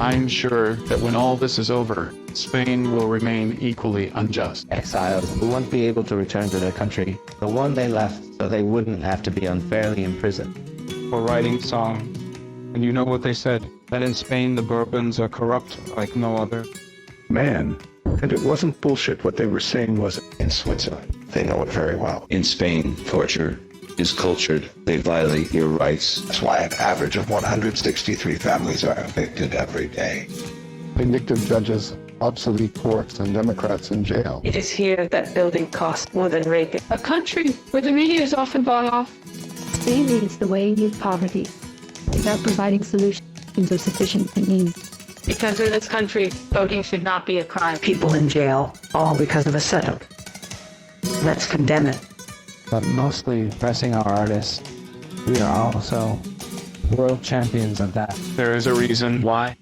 I'm sure that when all this is over, Spain will remain equally unjust. Exiles who won't be able to return to their country, the one they left, so they wouldn't have to be unfairly imprisoned. For writing songs. And you know what they said? That in Spain the Bourbons are corrupt like no other. Man, and it wasn't bullshit what they were saying, was it? In Switzerland, they know it very well. In Spain, torture is cultured. They violate your rights. That's why an average of 163 families are evicted every day. Vindictive judges, obsolete courts, and Democrats in jail. It is here that building costs more than Reagan. A country where the media is often bought off. Spain leads the way in youth poverty, without providing solutions of sufficient means. Because in this country, voting should not be a crime. People in jail, all because of a setup. Let's condemn it. But mostly pressing our artists, we are also world champions of that. There is a reason why